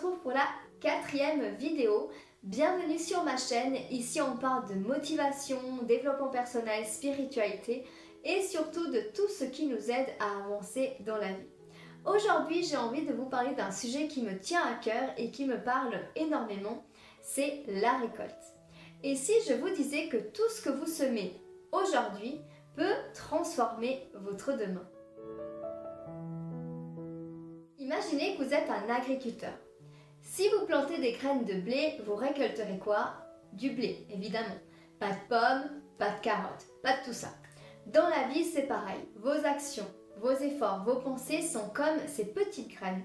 retrouve pour la 4e vidéo. Bienvenue sur ma chaîne, ici on parle de motivation, développement personnel, spiritualité et surtout de tout ce qui nous aide à avancer dans la vie. Aujourd'hui j'ai envie de vous parler d'un sujet qui me tient à cœur et qui me parle énormément, c'est la récolte. Et si je vous disais que tout ce que vous semez aujourd'hui peut transformer votre demain? Imaginez que vous êtes un agriculteur. Si vous plantez des graines de blé, vous récolterez quoi? Du blé, évidemment. Pas de pommes, pas de carottes, pas de tout ça. Dans la vie, c'est pareil. Vos actions, vos efforts, vos pensées sont comme ces petites graines.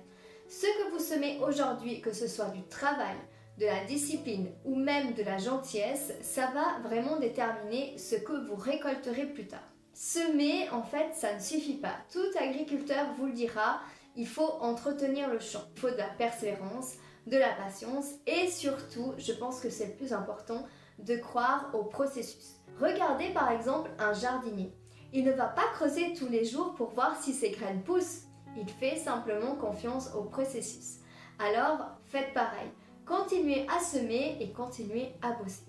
Ce que vous semez aujourd'hui, que ce soit du travail, de la discipline ou même de la gentillesse, ça va vraiment déterminer ce que vous récolterez plus tard. Semer, en fait, ça ne suffit pas. Tout agriculteur vous le dira, il faut entretenir le champ. Il faut de la persévérance, de la patience et surtout, je pense que c'est le plus important, de croire au processus. Regardez par exemple un jardinier. Il ne va pas creuser tous les jours pour voir si ses graines poussent. Il fait simplement confiance au processus. Alors, faites pareil. Continuez à semer et continuez à bosser.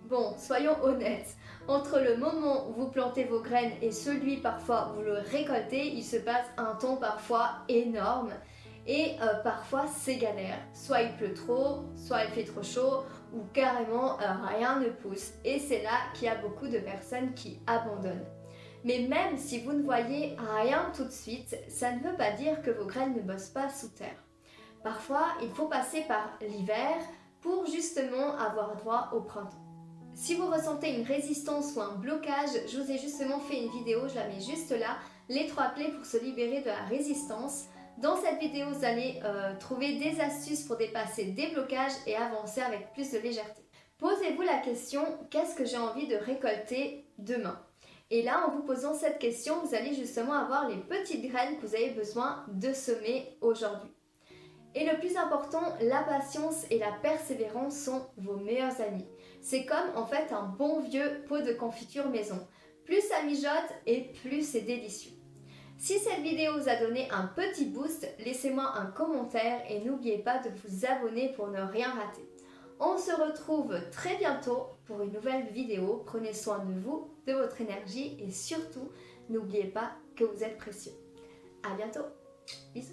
Bon, soyons honnêtes, entre le moment où vous plantez vos graines et celui parfois où vous le récoltez, il se passe un temps parfois énorme et parfois c'est galère. Soit il pleut trop, soit il fait trop chaud ou carrément rien ne pousse. Et c'est là qu'il y a beaucoup de personnes qui abandonnent. Mais même si vous ne voyez rien tout de suite, ça ne veut pas dire que vos graines ne bossent pas sous terre. Parfois, il faut passer par l'hiver pour justement avoir droit au printemps. Si vous ressentez une résistance ou un blocage, je vous ai justement fait une vidéo, je la mets juste là, les 3 clés pour se libérer de la résistance. Dans cette vidéo, vous allez trouver des astuces pour dépasser des blocages et avancer avec plus de légèreté. Posez-vous la question, qu'est-ce que j'ai envie de récolter demain? Et là, en vous posant cette question, vous allez justement avoir les petites graines que vous avez besoin de semer aujourd'hui. Et le plus important, la patience et la persévérance sont vos meilleurs amis. C'est comme en fait un bon vieux pot de confiture maison. Plus ça mijote et plus c'est délicieux. Si cette vidéo vous a donné un petit boost, laissez-moi un commentaire et n'oubliez pas de vous abonner pour ne rien rater. On se retrouve très bientôt pour une nouvelle vidéo. Prenez soin de vous, de votre énergie et surtout, n'oubliez pas que vous êtes précieux. À bientôt. Bisous.